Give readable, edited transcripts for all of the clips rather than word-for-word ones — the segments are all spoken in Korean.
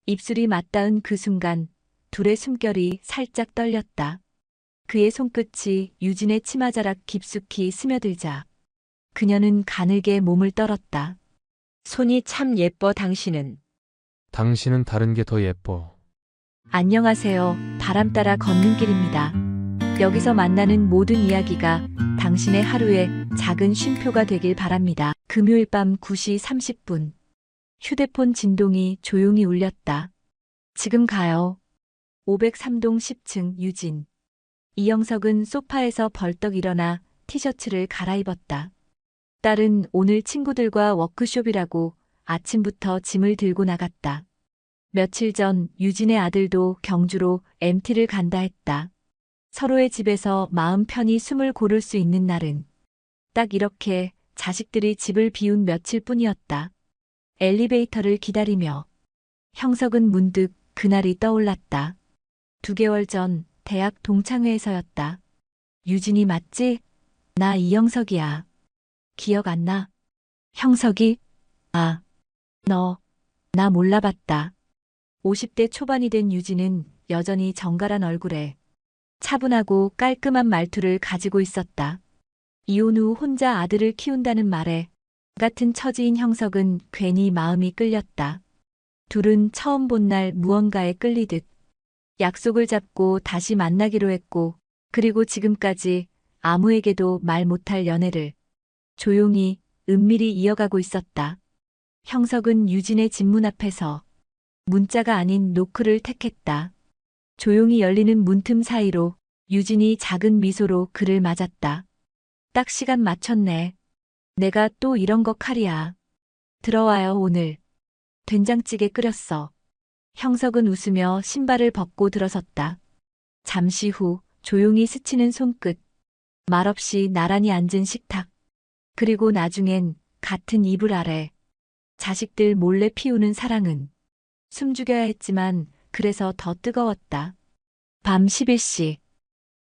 입술이 맞닿은 그 순간 둘의 숨결이 살짝 떨렸다. 그의 손끝이 유진의 치마자락 깊숙이 스며들자 그녀는 가늘게 몸을 떨었다. 손이 참 예뻐 당신은. 당신은 다른 게 더 예뻐. 안녕하세요. 바람 따라 걷는 길입니다. 여기서 만나는 모든 이야기가 당신의 하루에 작은 쉼표가 되길 바랍니다. 금요일 밤 9시 30분. 휴대폰 진동이 조용히 울렸다. 지금 가요. 503동 10층 유진. 이영석은 소파에서 벌떡 일어나 티셔츠를 갈아입었다. 딸은 오늘 친구들과 워크숍이라고 아침부터 짐을 들고 나갔다. 며칠 전 유진의 아들도 경주로 MT를 간다 했다. 서로의 집에서 마음 편히 숨을 고를 수 있는 날은 딱 이렇게 자식들이 집을 비운 며칠 뿐이었다. 엘리베이터를 기다리며 형석은 문득 그날이 떠올랐다. 2개월 전 대학 동창회에서였다. 유진이 맞지? 나 이영석이야. 기억 안 나? 형석이? 아, 너, 나 몰라봤다. 50대 초반이 된 유진은 여전히 정갈한 얼굴에 차분하고 깔끔한 말투를 가지고 있었다. 이혼 후 혼자 아들을 키운다는 말에 같은 처지인 형석은 괜히 마음이 끌렸다. 둘은 처음 본 날 무언가에 끌리듯 약속을 잡고 다시 만나기로 했고, 그리고 지금까지 아무에게도 말 못할 연애를 조용히 은밀히 이어가고 있었다. 형석은 유진의 집 문 앞에서 문자가 아닌 노크를 택했다. 조용히 열리는 문틈 사이로 유진이 작은 미소로 그를 맞았다. 딱 시간 맞췄네. 내가 또 이런 거 칼이야. 들어와요 오늘. 된장찌개 끓였어. 형석은 웃으며 신발을 벗고 들어섰다. 잠시 후 조용히 스치는 손끝. 말없이 나란히 앉은 식탁. 그리고 나중엔 같은 이불 아래 자식들 몰래 피우는 사랑은 숨죽여야 했지만 그래서 더 뜨거웠다. 밤 11시.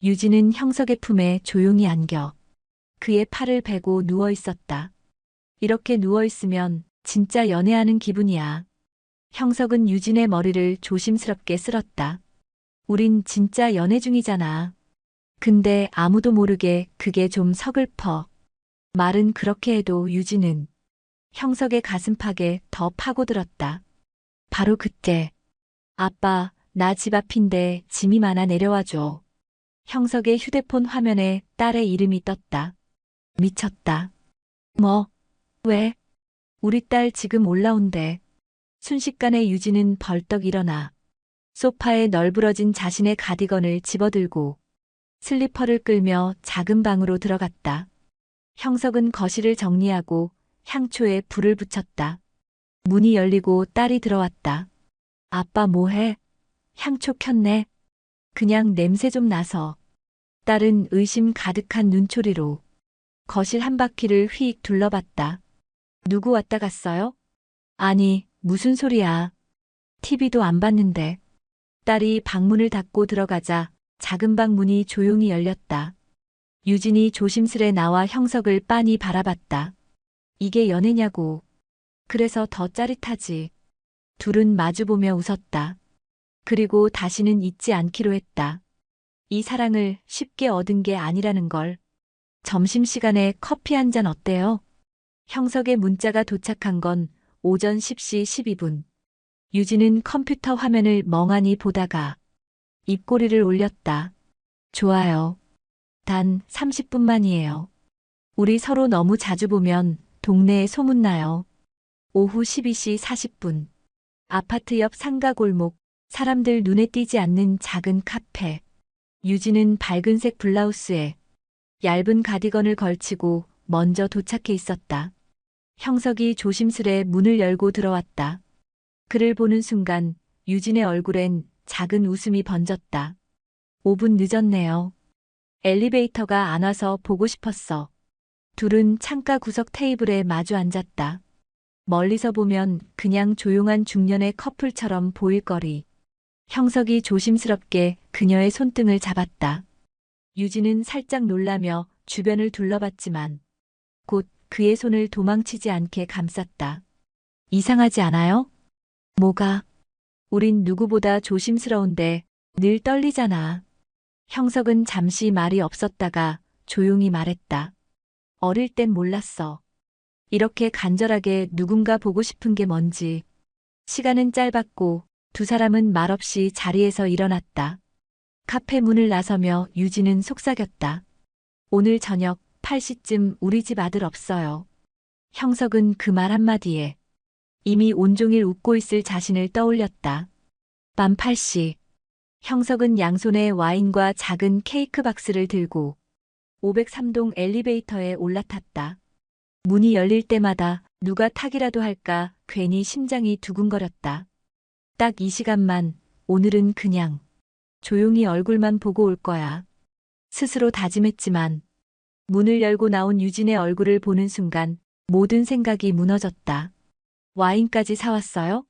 유진은 형석의 품에 조용히 안겨 그의 팔을 베고 누워 있었다. 이렇게 누워 있으면 진짜 연애하는 기분이야. 형석은 유진의 머리를 조심스럽게 쓸었다. 우린 진짜 연애 중이잖아. 근데 아무도 모르게 그게 좀 서글퍼. 말은 그렇게 해도 유진은 형석의 가슴팍에 더 파고들었다. 바로 그때. 아빠, 나 집 앞인데 짐이 많아 내려와줘. 형석의 휴대폰 화면에 딸의 이름이 떴다. 미쳤다. 뭐? 왜? 우리 딸 지금 올라온대. 순식간에 유진은 벌떡 일어나 소파에 널브러진 자신의 가디건을 집어들고 슬리퍼를 끌며 작은 방으로 들어갔다. 형석은 거실을 정리하고 향초에 불을 붙였다. 문이 열리고 딸이 들어왔다. 아빠 뭐해? 향초 켰네. 그냥 냄새 좀 나서. 딸은 의심 가득한 눈초리로 거실 한 바퀴를 휙 둘러봤다. 누구 왔다 갔어요? 아니, 무슨 소리야. TV도 안 봤는데. 딸이 방문을 닫고 들어가자 작은 방 문이 조용히 열렸다. 유진이 조심스레 나와 형석을 빤히 바라봤다. 이게 연애냐고. 그래서 더 짜릿하지. 둘은 마주보며 웃었다. 그리고 다시는 잊지 않기로 했다. 이 사랑을 쉽게 얻은 게 아니라는 걸. 점심시간에 커피 한 잔 어때요? 형석의 문자가 도착한 건 오전 10시 12분. 유진은 컴퓨터 화면을 멍하니 보다가 입꼬리를 올렸다. 좋아요. 단 30분만이에요. 우리 서로 너무 자주 보면 동네에 소문나요. 오후 12시 40분. 아파트 옆 상가 골목, 사람들 눈에 띄지 않는 작은 카페. 유진은 밝은색 블라우스에 얇은 가디건을 걸치고 먼저 도착해 있었다. 형석이 조심스레 문을 열고 들어왔다. 그를 보는 순간 유진의 얼굴엔 작은 웃음이 번졌다. 5분 늦었네요. 엘리베이터가 안 와서 보고 싶었어. 둘은 창가 구석 테이블에 마주 앉았다. 멀리서 보면 그냥 조용한 중년의 커플처럼 보일 거리. 형석이 조심스럽게 그녀의 손등을 잡았다. 유진은 살짝 놀라며 주변을 둘러봤지만 곧 그의 손을 도망치지 않게 감쌌다. 이상하지 않아요? 뭐가? 우린 누구보다 조심스러운데 늘 떨리잖아. 형석은 잠시 말이 없었다가 조용히 말했다. 어릴 땐 몰랐어. 이렇게 간절하게 누군가 보고 싶은 게 뭔지. 시간은 짧았고 두 사람은 말없이 자리에서 일어났다. 카페 문을 나서며 유진은 속삭였다. 오늘 저녁 8시쯤 우리 집 아들 없어요. 형석은 그 말 한마디에 이미 온종일 웃고 있을 자신을 떠올렸다. 밤 8시. 형석은 양손에 와인과 작은 케이크 박스를 들고 503동 엘리베이터에 올라탔다. 문이 열릴 때마다 누가 타기라도 할까 괜히 심장이 두근거렸다. 딱 이 시간만, 오늘은 그냥 조용히 얼굴만 보고 올 거야. 스스로 다짐했지만 문을 열고 나온 유진의 얼굴을 보는 순간 모든 생각이 무너졌다. 와인까지 사왔어요?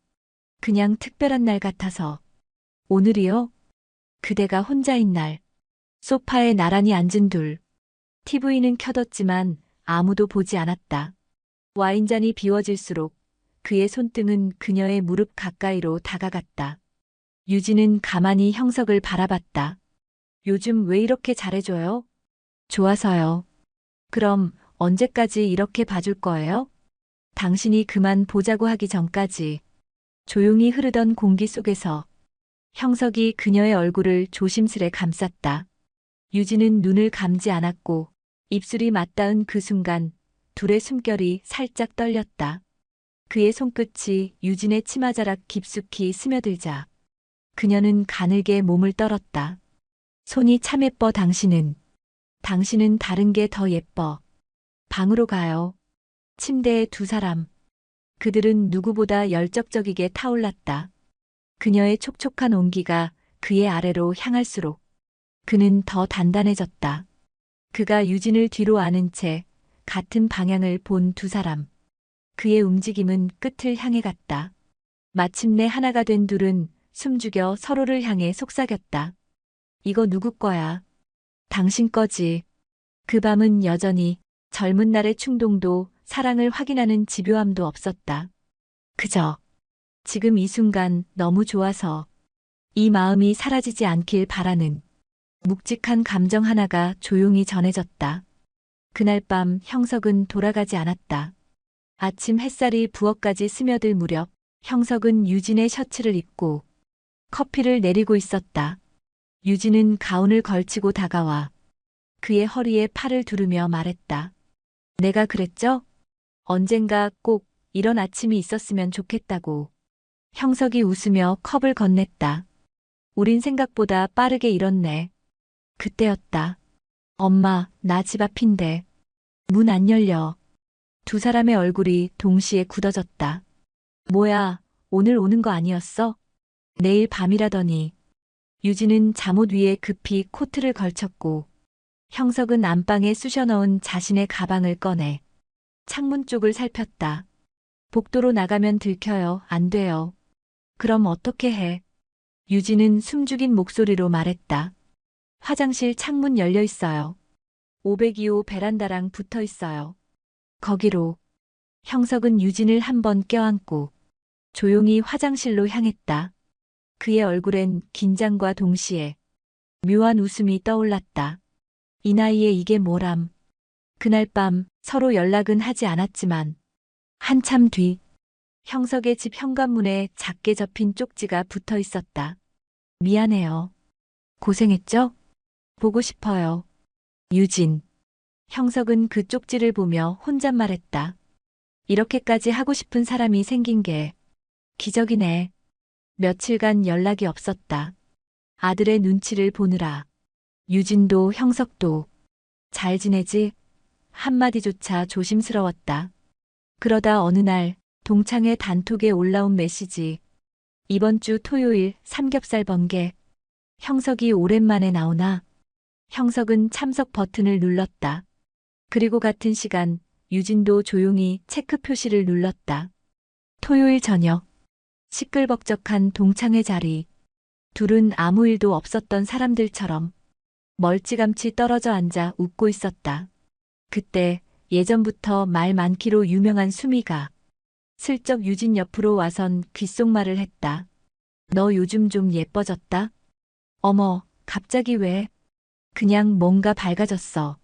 그냥 특별한 날 같아서. 오늘이요? 그대가 혼자인 날. 소파에 나란히 앉은 둘. TV는 켜뒀지만 아무도 보지 않았다. 와인잔이 비워질수록 그의 손등은 그녀의 무릎 가까이로 다가갔다. 유진은 가만히 형석을 바라봤다. 요즘 왜 이렇게 잘해줘요? 좋아서요. 그럼 언제까지 이렇게 봐줄 거예요? 당신이 그만 보자고 하기 전까지. 조용히 흐르던 공기 속에서 형석이 그녀의 얼굴을 조심스레 감쌌다. 유진은 눈을 감지 않았고 입술이 맞닿은 그 순간 둘의 숨결이 살짝 떨렸다. 그의 손끝이 유진의 치마자락 깊숙이 스며들자 그녀는 가늘게 몸을 떨었다. 손이 참 예뻐 당신은. 당신은 다른 게 더 예뻐. 방으로 가요. 침대에 두 사람. 그들은 누구보다 열정적이게 타올랐다. 그녀의 촉촉한 온기가 그의 아래로 향할수록 그는 더 단단해졌다. 그가 유진을 뒤로 아는 채 같은 방향을 본 두 사람. 그의 움직임은 끝을 향해 갔다. 마침내 하나가 된 둘은 숨죽여 서로를 향해 속삭였다. 이거 누구 거야? 당신 거지. 그 밤은 여전히 젊은 날의 충동도 사랑을 확인하는 집요함도 없었다. 그저 지금 이 순간 너무 좋아서 이 마음이 사라지지 않길 바라는 묵직한 감정 하나가 조용히 전해졌다. 그날 밤 형석은 돌아가지 않았다. 아침 햇살이 부엌까지 스며들 무렵 형석은 유진의 셔츠를 입고 커피를 내리고 있었다. 유진은 가운을 걸치고 다가와 그의 허리에 팔을 두르며 말했다. 내가 그랬죠? 언젠가 꼭 이런 아침이 있었으면 좋겠다고. 형석이 웃으며 컵을 건넸다. 우린 생각보다 빠르게 일었네. 그때였다. 엄마, 나 집 앞인데. 문 안 열려. 두 사람의 얼굴이 동시에 굳어졌다. 뭐야, 오늘 오는 거 아니었어? 내일 밤이라더니. 유진은 잠옷 위에 급히 코트를 걸쳤고 형석은 안방에 쑤셔 넣은 자신의 가방을 꺼내 창문 쪽을 살폈다. 복도로 나가면 들켜요. 안 돼요. 그럼 어떻게 해? 유진은 숨죽인 목소리로 말했다. 화장실 창문 열려 있어요. 502호 베란다랑 붙어 있어요. 거기로. 형석은 유진을 한번 껴안고 조용히 화장실로 향했다. 그의 얼굴엔 긴장과 동시에 묘한 웃음이 떠올랐다. 이 나이에 이게 뭐람. 그날 밤 서로 연락은 하지 않았지만 한참 뒤 형석의 집 현관문에 작게 접힌 쪽지가 붙어 있었다. 미안해요. 고생했죠? 보고 싶어요. 유진. 형석은 그 쪽지를 보며 혼잣말했다. 이렇게까지 하고 싶은 사람이 생긴 게 기적이네. 며칠간 연락이 없었다. 아들의 눈치를 보느라. 유진도 형석도 잘 지내지? 한마디조차 조심스러웠다. 그러다 어느 날 동창회 단톡에 올라온 메시지. 이번 주 토요일 삼겹살 번개. 형석이 오랜만에 나오나? 형석은 참석 버튼을 눌렀다. 그리고 같은 시간 유진도 조용히 체크 표시를 눌렀다. 토요일 저녁. 시끌벅적한 동창회 자리. 둘은 아무 일도 없었던 사람들처럼 멀찌감치 떨어져 앉아 웃고 있었다. 그때 예전부터 말 많기로 유명한 수미가 슬쩍 유진 옆으로 와선 귓속말을 했다. 너 요즘 좀 예뻐졌다? 어머, 갑자기 왜? 그냥 뭔가 밝아졌어.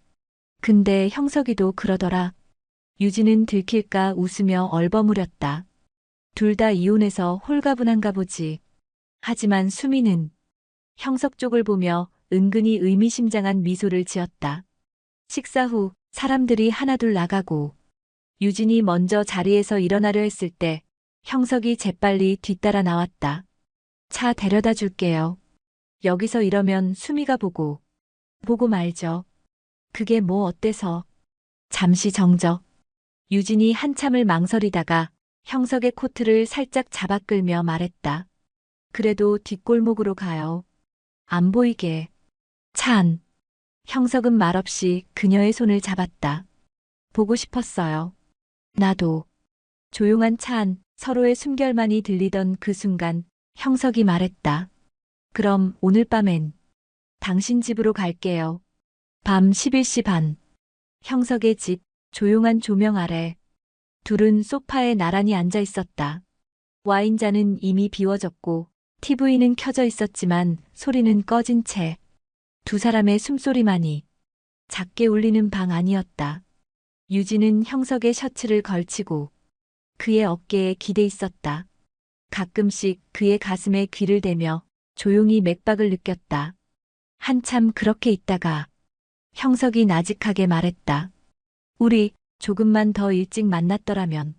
근데 형석이도 그러더라. 유진은 들킬까 웃으며 얼버무렸다. 둘 다 이혼해서 홀가분한가 보지. 하지만 수미는 형석 쪽을 보며 은근히 의미심장한 미소를 지었다. 식사 후 사람들이 하나둘 나가고 유진이 먼저 자리에서 일어나려 했을 때 형석이 재빨리 뒤따라 나왔다. 차 데려다 줄게요. 여기서 이러면 수미가 보고 말죠. 그게 뭐 어때서? 잠시 정적. 유진이 한참을 망설이다가 형석의 코트를 살짝 잡아 끌며 말했다. 그래도 뒷골목으로 가요. 안 보이게. 차 안. 형석은 말없이 그녀의 손을 잡았다. 보고 싶었어요. 나도. 조용한 차 안, 서로의 숨결만이 들리던 그 순간 형석이 말했다. 그럼 오늘 밤엔 당신 집으로 갈게요. 밤 11시 반. 형석의 집, 조용한 조명 아래 둘은 소파에 나란히 앉아 있었다. 와인잔은 이미 비워졌고 TV는 켜져 있었지만 소리는 꺼진 채 두 사람의 숨소리만이 작게 울리는 방 안이었다. 유진은 형석의 셔츠를 걸치고 그의 어깨에 기대 있었다. 가끔씩 그의 가슴에 귀를 대며 조용히 맥박을 느꼈다. 한참 그렇게 있다가 형석이 나직하게 말했다. 우리 조금만 더 일찍 만났더라면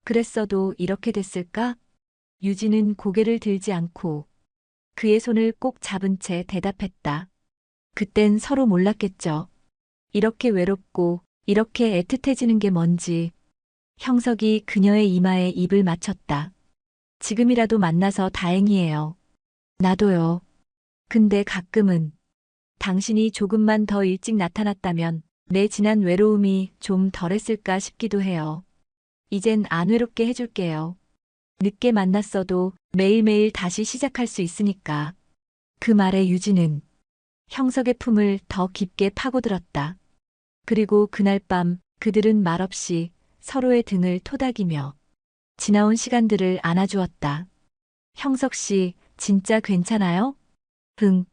그랬어도 이렇게 됐을까? 유진은 고개를 들지 않고 그의 손을 꼭 잡은 채 대답했다. 그땐 서로 몰랐겠죠. 이렇게 외롭고 이렇게 애틋해지는 게 뭔지. 형석이 그녀의 이마에 입을 맞췄다. 지금이라도 만나서 다행이에요. 나도요. 근데 가끔은 당신이 조금만 더 일찍 나타났다면 내 지난 외로움이 좀 덜했을까 싶기도 해요. 이젠 안 외롭게 해줄게요. 늦게 만났어도 매일매일 다시 시작할 수 있으니까. 그 말에 유진은 형석의 품을 더 깊게 파고들었다. 그리고 그날 밤 그들은 말없이 서로의 등을 토닥이며 지나온 시간들을 안아주었다. 형석 씨, 진짜 괜찮아요? 응.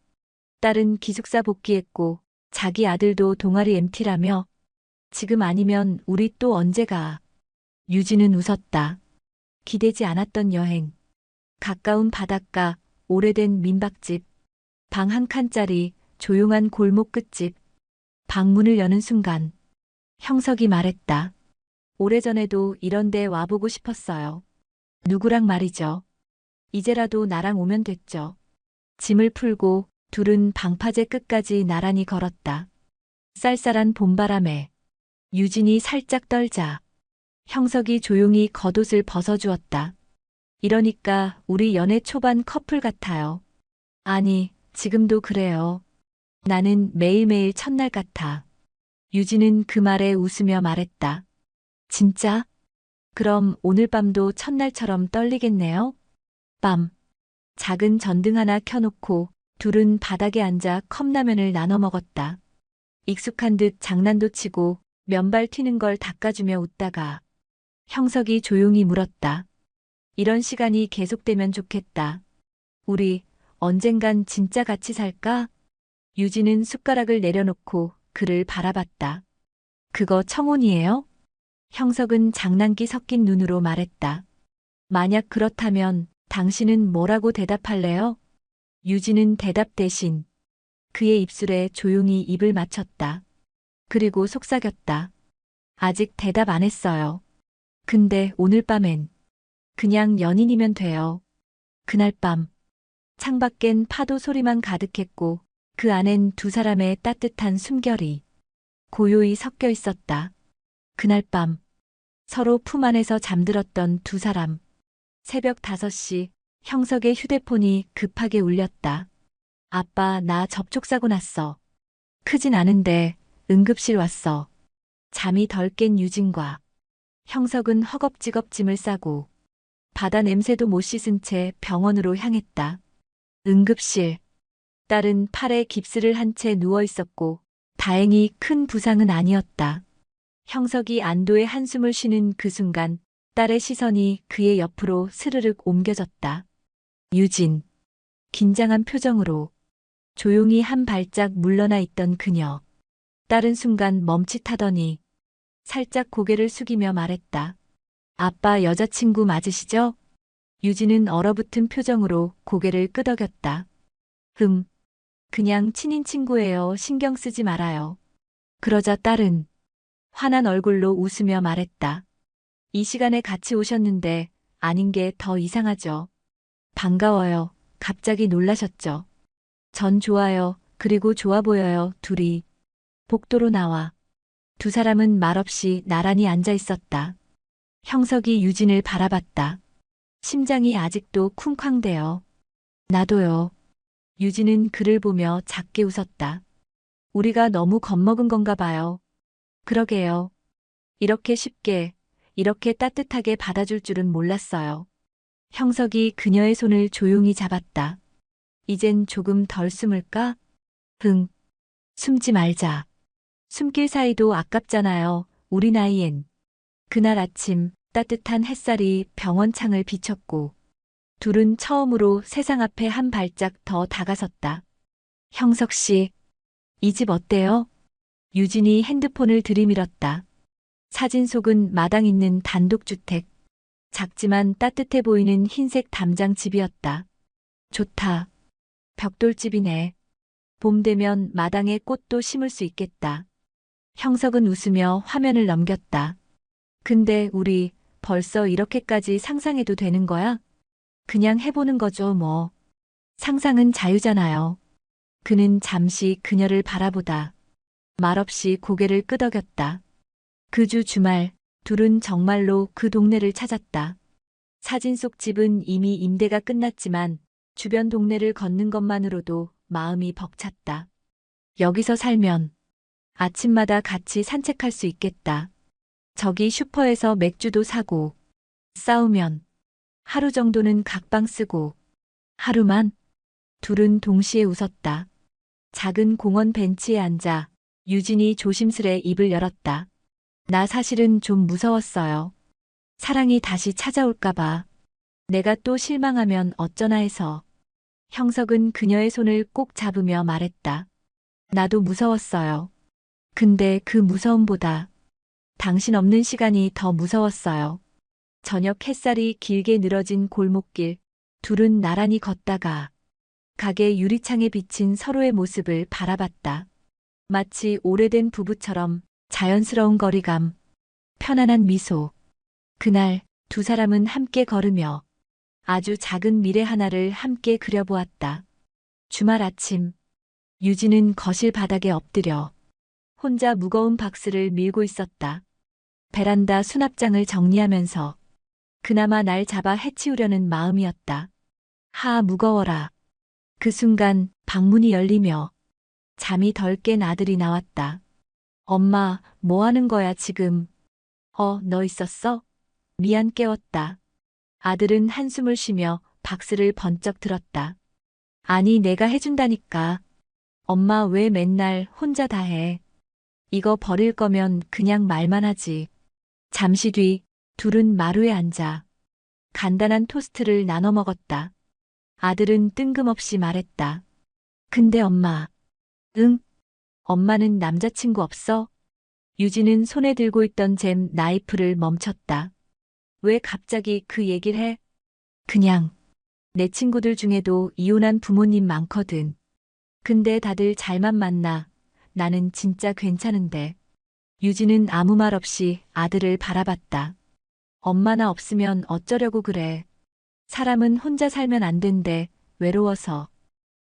딸은 기숙사 복귀했고 자기 아들도 동아리 MT라며 지금 아니면 우리 또 언제 가? 유진은 웃었다. 기대지 않았던 여행. 가까운 바닷가, 오래된 민박집, 방 한 칸짜리 조용한 골목 끝집. 방문을 여는 순간 형석이 말했다. 오래전에도 이런 데 와보고 싶었어요. 누구랑 말이죠. 이제라도 나랑 오면 됐죠. 짐을 풀고 둘은 방파제 끝까지 나란히 걸었다. 쌀쌀한 봄바람에 유진이 살짝 떨자 형석이 조용히 겉옷을 벗어주었다. 이러니까 우리 연애 초반 커플 같아요. 아니, 지금도 그래요. 나는 매일매일 첫날 같아. 유진은 그 말에 웃으며 말했다. 진짜? 그럼 오늘 밤도 첫날처럼 떨리겠네요? 밤. 작은 전등 하나 켜놓고 둘은 바닥에 앉아 컵라면을 나눠 먹었다. 익숙한 듯 장난도 치고 면발 튀는 걸 닦아주며 웃다가 형석이 조용히 물었다. 이런 시간이 계속되면 좋겠다. 우리 언젠간 진짜 같이 살까? 유진은 숟가락을 내려놓고 그를 바라봤다. 그거 청혼이에요? 형석은 장난기 섞인 눈으로 말했다. 만약 그렇다면 당신은 뭐라고 대답할래요? 유진은 대답 대신 그의 입술에 조용히 입을 맞췄다. 그리고 속삭였다. 아직 대답 안 했어요. 근데 오늘 밤엔 그냥 연인이면 돼요. 그날 밤 창밖엔 파도 소리만 가득했고 그 안엔 두 사람의 따뜻한 숨결이 고요히 섞여 있었다. 그날 밤 서로 품 안에서 잠들었던 두 사람. 새벽 5시 형석의 휴대폰이 급하게 울렸다. 아빠, 나 접촉사고 났어. 크진 않은데 응급실 왔어. 잠이 덜 깬 유진과 형석은 허겁지겁 짐을 싸고 바다 냄새도 못 씻은 채 병원으로 향했다. 응급실. 딸은 팔에 깁스를 한 채 누워 있었고 다행히 큰 부상은 아니었다. 형석이 안도의 한숨을 쉬는 그 순간 딸의 시선이 그의 옆으로 스르륵 옮겨졌다. 유진. 긴장한 표정으로 조용히 한 발짝 물러나 있던 그녀. 딸은 순간 멈칫하더니 살짝 고개를 숙이며 말했다. 아빠 여자친구 맞으시죠? 유진은 얼어붙은 표정으로 고개를 끄덕였다. 그냥 친인 친구예요. 신경 쓰지 말아요. 그러자 딸은 화난 얼굴로 웃으며 말했다. 이 시간에 같이 오셨는데 아닌 게 더 이상하죠. 반가워요. 갑자기 놀라셨죠? 전 좋아요. 그리고 좋아 보여요. 둘이 복도로 나와. 두 사람은 말없이 나란히 앉아 있었다. 형석이 유진을 바라봤다. 심장이 아직도 쿵쾅대요. 나도요. 유진은 그를 보며 작게 웃었다. 우리가 너무 겁먹은 건가 봐요. 그러게요. 이렇게 쉽게, 이렇게 따뜻하게 받아줄 줄은 몰랐어요. 형석이 그녀의 손을 조용히 잡았다. 이젠 조금 덜 숨을까? 숨지 말자. 숨길 사이도 아깝잖아요. 우리 나이엔. 그날 아침 따뜻한 햇살이 병원 창을 비췄고 둘은 처음으로 세상 앞에 한 발짝 더 다가섰다. 형석 씨, 이 집 어때요? 유진이 핸드폰을 들이밀었다. 사진 속은 마당 있는 단독주택. 작지만 따뜻해 보이는 흰색 담장 집이었다. 좋다. 벽돌집이네. 봄 되면 마당에 꽃도 심을 수 있겠다. 형석은 웃으며 화면을 넘겼다. 근데 우리 벌써 이렇게까지 상상해도 되는 거야? 그냥 해보는 거죠, 뭐. 상상은 자유잖아요. 그는 잠시 그녀를 바라보다 말없이 고개를 끄덕였다. 그 주 주말, 둘은 정말로 그 동네를 찾았다. 사진 속 집은 이미 임대가 끝났지만 주변 동네를 걷는 것만으로도 마음이 벅찼다. 여기서 살면 아침마다 같이 산책할 수 있겠다. 저기 슈퍼에서 맥주도 사고, 싸우면 하루 정도는 각방 쓰고, 하루만. 둘은 동시에 웃었다. 작은 공원 벤치에 앉아 유진이 조심스레 입을 열었다. 나 사실은 좀 무서웠어요. 사랑이 다시 찾아올까봐. 내가 또 실망하면 어쩌나 해서. 형석은 그녀의 손을 꼭 잡으며 말했다. 나도 무서웠어요. 근데 그 무서움보다 당신 없는 시간이 더 무서웠어요. 저녁 햇살이 길게 늘어진 골목길, 둘은 나란히 걷다가 가게 유리창에 비친 서로의 모습을 바라봤다. 마치 오래된 부부처럼 자연스러운 거리감, 편안한 미소. 그날 두 사람은 함께 걸으며 아주 작은 미래 하나를 함께 그려보았다. 주말 아침, 유진은 거실 바닥에 엎드려 혼자 무거운 박스를 밀고 있었다. 베란다 수납장을 정리하면서 그나마 날 잡아 해치우려는 마음이었다. 하, 무거워라. 그 순간 방문이 열리며 잠이 덜 깬 아들이 나왔다. 엄마, 뭐 하는 거야 지금? 너 있었어? 미안 깨웠다. 아들은 한숨을 쉬며 박스를 번쩍 들었다. 아니, 내가 해준다니까. 엄마 왜 맨날 혼자 다 해? 이거 버릴 거면 그냥 말만 하지. 잠시 뒤 둘은 마루에 앉아 간단한 토스트를 나눠 먹었다. 아들은 뜬금없이 말했다. 근데 엄마. 응? 엄마는 남자친구 없어? 유진은 손에 들고 있던 잼 나이프를 멈췄다. 왜 갑자기 그 얘기를 해? 그냥 내 친구들 중에도 이혼한 부모님 많거든. 근데 다들 잘만 만나. 나는 진짜 괜찮은데. 유진은 아무 말 없이 아들을 바라봤다. 엄마나 없으면 어쩌려고 그래. 사람은 혼자 살면 안 된대. 외로워서.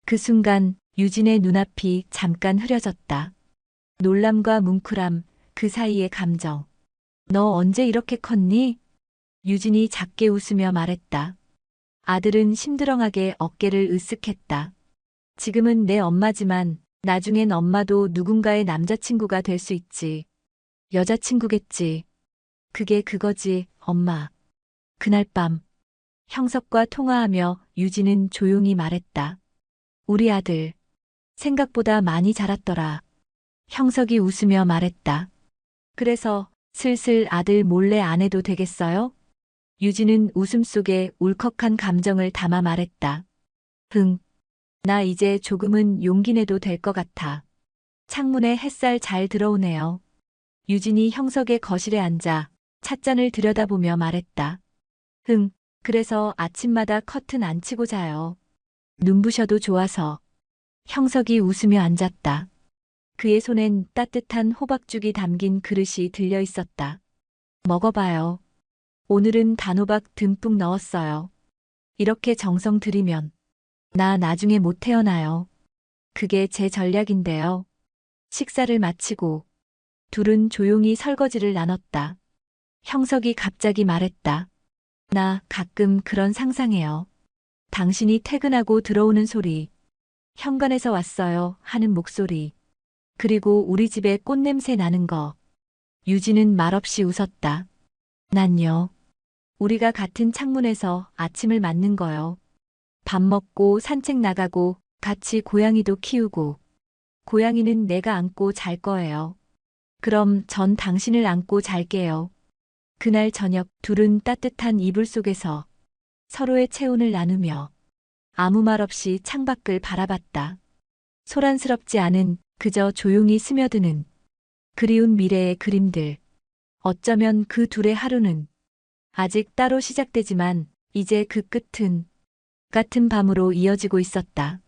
그 순간 유진의 눈앞이 잠깐 흐려졌다. 놀람과 뭉클함, 그 사이의 감정. 너 언제 이렇게 컸니? 유진이 작게 웃으며 말했다. 아들은 심드렁하게 어깨를 으쓱했다. 지금은 내 엄마지만 나중엔 엄마도 누군가의 남자친구가 될 수 있지. 여자친구겠지. 그게 그거지, 엄마. 그날 밤 형석과 통화하며 유진은 조용히 말했다. 우리 아들 생각보다 많이 자랐더라. 형석이 웃으며 말했다. 그래서 슬슬 아들 몰래 안 해도 되겠어요? 유진은 웃음 속에 울컥한 감정을 담아 말했다. 나 이제 조금은 용기 내도 될 것 같아. 창문에 햇살 잘 들어오네요. 유진이 형석의 거실에 앉아 찻잔을 들여다보며 말했다. 그래서 아침마다 커튼 안 치고 자요. 눈부셔도 좋아서. 형석이 웃으며 앉았다. 그의 손엔 따뜻한 호박죽이 담긴 그릇이 들려 있었다. 먹어봐요. 오늘은 단호박 듬뿍 넣었어요. 이렇게 정성 들이면 나 나중에 못 태어나요. 그게 제 전략인데요. 식사를 마치고 둘은 조용히 설거지를 나눴다. 형석이 갑자기 말했다. 나 가끔 그런 상상해요. 당신이 퇴근하고 들어오는 소리, 현관에서 왔어요 하는 목소리, 그리고 우리 집에 꽃냄새 나는 거. 유진은 말없이 웃었다. 난요. 우리가 같은 창문에서 아침을 맞는 거요. 밥 먹고 산책 나가고 같이 고양이도 키우고 고양이는 내가 안고 잘 거예요. 그럼 전 당신을 안고 잘게요. 그날 저녁 둘은 따뜻한 이불 속에서 서로의 체온을 나누며 아무 말 없이 창밖을 바라봤다. 소란스럽지 않은 그저 조용히 스며드는 그리운 미래의 그림들. 어쩌면 그 둘의 하루는 아직 따로 시작되지만 이제 그 끝은 같은 밤으로 이어지고 있었다.